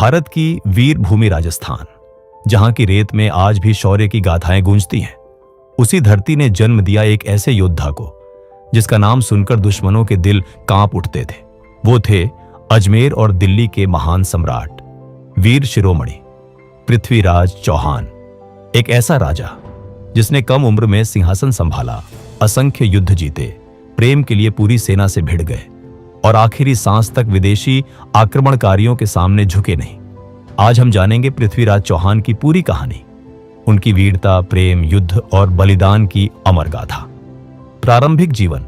भारत की वीर भूमि राजस्थान, जहां की रेत में आज भी शौर्य की गाथाएं गूंजती हैं, उसी धरती ने जन्म दिया एक ऐसे योद्धा को जिसका नाम सुनकर दुश्मनों के दिल कांप उठते थे। वो थे अजमेर और दिल्ली के महान सम्राट, वीर शिरोमणि पृथ्वीराज चौहान। एक ऐसा राजा जिसने कम उम्र में सिंहासन संभाला, असंख्य युद्ध जीते, प्रेम के लिए पूरी सेना से भिड़ गए और आखिरी सांस तक विदेशी आक्रमणकारियों के सामने झुके नहीं। आज हम जानेंगे पृथ्वीराज चौहान की पूरी कहानी, उनकी वीरता, प्रेम, युद्ध और बलिदान की अमर गाथा। प्रारंभिक जीवन।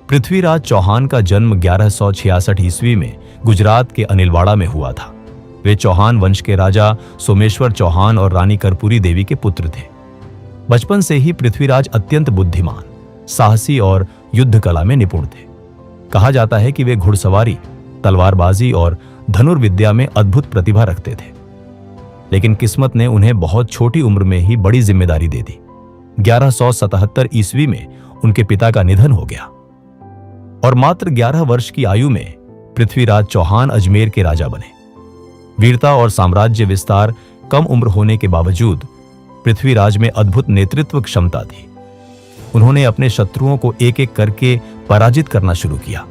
पृथ्वीराज चौहान का जन्म 1166 ईस्वी में गुजरात के अनिलवाड़ा में हुआ था। वे चौहान वंश के राजा सोमेश्वर चौहान और रानी कर्पूरी देवी के पुत्र थे। बचपन से ही पृथ्वीराज अत्यंत बुद्धिमान, साहसी और युद्ध कला में निपुण थे। कहा जाता है कि वे घुड़सवारी, तलवारबाजी और धनुर्विद्या में अद्भुत प्रतिभा रखते थे। लेकिन किस्मत ने उन्हें बहुत छोटी उम्र में ही बड़ी जिम्मेदारी दे दी। 1177 ईस्वी में उनके पिता का निधन हो गया और मात्र 11 वर्ष की आयु में पृथ्वीराज चौहान अजमेर के राजा बने। वीरता और साम्राज्य विस्तार कम उम्र होने के बावजूद पृथ्वीराज में अद्भुत नेतृत्व क्षमता थी। उन्होंने अपने शत्रुओं को एक एक करके पराजित करना शुरू किया।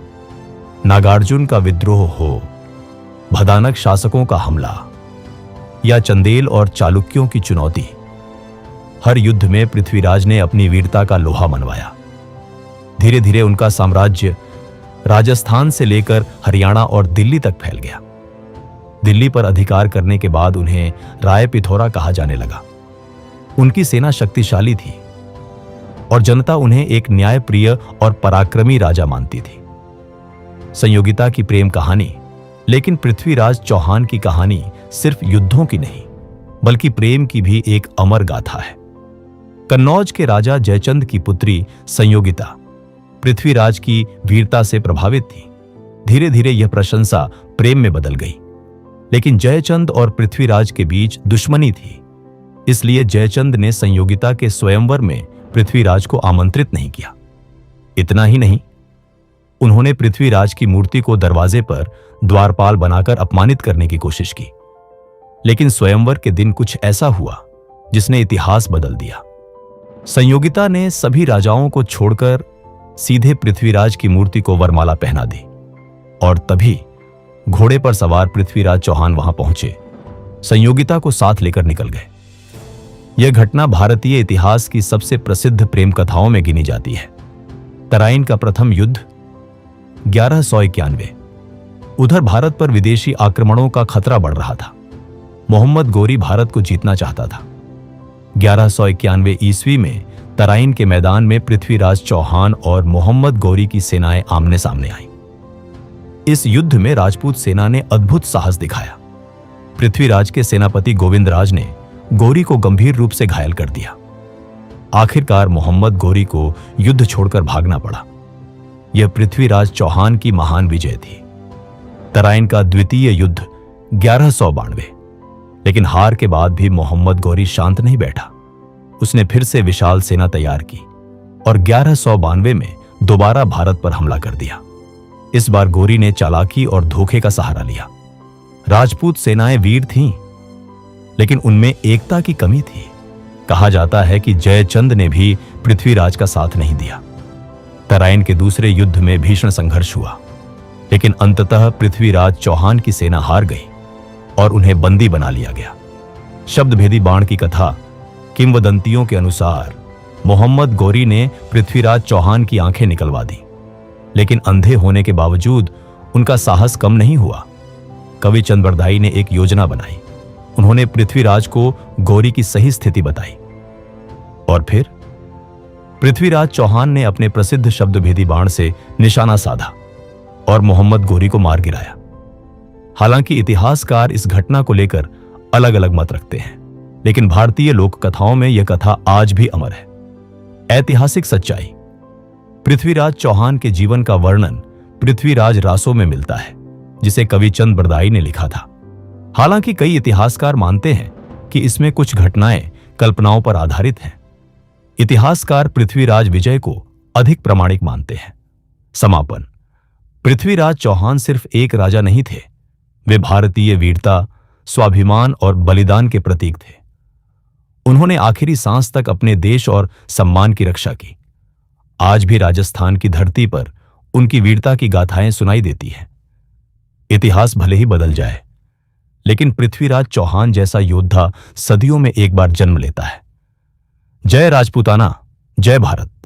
नागार्जुन का विद्रोह हो, भदानक शासकों का हमला या चंदेल और चालुक्यों की चुनौती, हर युद्ध में पृथ्वीराज ने अपनी वीरता का लोहा मनवाया। धीरे धीरे उनका साम्राज्य राजस्थान से लेकर हरियाणा और दिल्ली तक फैल गया। दिल्ली पर अधिकार करने के बाद उन्हें राय पिथौरा कहा जाने लगा। उनकी सेना शक्तिशाली थी और जनता उन्हें एक न्यायप्रिय और पराक्रमी राजा मानती थी। संयोगिता की प्रेम कहानी। लेकिन पृथ्वीराज चौहान की कहानी सिर्फ युद्धों की नहीं, बल्कि प्रेम की भी एक अमर गाथा है। कन्नौज के राजा जयचंद की पुत्री संयोगिता पृथ्वीराज की वीरता से प्रभावित थी। धीरे धीरे यह प्रशंसा प्रेम में बदल गई। लेकिन जयचंद और पृथ्वीराज के बीच दुश्मनी थी, इसलिए जयचंद ने संयोगिता के स्वयंवर में पृथ्वीराज को आमंत्रित नहीं किया। इतना ही नहीं, उन्होंने पृथ्वीराज की मूर्ति को दरवाजे पर द्वारपाल बनाकर अपमानित करने की कोशिश की। लेकिन स्वयंवर के दिन कुछ ऐसा हुआ जिसने इतिहास बदल दिया। संयोगिता ने सभी राजाओं को छोड़कर सीधे पृथ्वीराज की मूर्ति को वरमाला पहना दी और तभी घोड़े पर सवार पृथ्वीराज चौहान वहां पहुंचे, संयोगिता को साथ लेकर निकल गए। यह घटना भारतीय इतिहास की सबसे प्रसिद्ध प्रेम कथाओं में गिनी जाती है। तराइन का प्रथम युद्ध 1191। उधर भारत पर विदेशी आक्रमणों का खतरा बढ़ रहा था। मोहम्मद गोरी भारत को जीतना चाहता था। 1191 ईस्वी में तराइन के मैदान में पृथ्वीराज चौहान और मोहम्मद गोरी की सेनाएं आमने सामने आईं। इस युद्ध में राजपूत सेना ने अद्भुत साहस दिखाया। पृथ्वीराज के सेनापति गोविंदराज ने गोरी को गंभीर रूप से घायल कर दिया। आखिरकार मोहम्मद गोरी को युद्ध छोड़कर भागना पड़ा। यह पृथ्वीराज चौहान की महान विजय थी। तराइन का द्वितीय युद्ध 1192। लेकिन हार के बाद भी मोहम्मद गोरी शांत नहीं बैठा। उसने फिर से विशाल सेना तैयार की और 1192 में दोबारा भारत पर हमला कर दिया। इस बार गोरी ने चालाकी और धोखे का सहारा लिया। राजपूत सेनाएं वीर थीं, लेकिन उनमें एकता की कमी थी। कहा जाता है कि जयचंद ने भी पृथ्वीराज का साथ नहीं दिया। तराइन के दूसरे युद्ध में भीषण संघर्ष हुआ, लेकिन अंततः पृथ्वीराज चौहान की सेना हार गई और उन्हें बंदी बना लिया गया। शब्दभेदी बाण की कथा। किंवदंतियों के अनुसार मोहम्मद गोरी ने पृथ्वीराज चौहान की आंखें निकलवा दी, लेकिन अंधे होने के बावजूद उनका साहस कम नहीं हुआ। कवि चंद्रबरदाई ने एक योजना बनाई। उन्होंने पृथ्वीराज को गोरी की सही स्थिति बताई और फिर पृथ्वीराज चौहान ने अपने प्रसिद्ध शब्दभेदी बाण से निशाना साधा और मोहम्मद गोरी को मार गिराया। हालांकि इतिहासकार इस घटना को लेकर अलग अलग मत रखते हैं, लेकिन भारतीय लोक कथाओं में यह कथा आज भी अमर है। ऐतिहासिक सच्चाई। पृथ्वीराज चौहान के जीवन का वर्णन पृथ्वीराज रासों में मिलता है, जिसे कवि चंद्रबरदाई ने लिखा था। हालांकि कई इतिहासकार मानते हैं कि इसमें कुछ घटनाएं कल्पनाओं पर आधारित हैं। इतिहासकार पृथ्वीराज विजय को अधिक प्रामाणिक मानते हैं। समापन। पृथ्वीराज चौहान सिर्फ एक राजा नहीं थे, वे भारतीय वीरता, स्वाभिमान और बलिदान के प्रतीक थे। उन्होंने आखिरी सांस तक अपने देश और सम्मान की रक्षा की। आज भी राजस्थान की धरती पर उनकी वीरता की गाथाएं सुनाई देती हैं। इतिहास भले ही बदल जाए, लेकिन पृथ्वीराज चौहान जैसा योद्धा सदियों में एक बार जन्म लेता है। जय राजपूताना, जय भारत।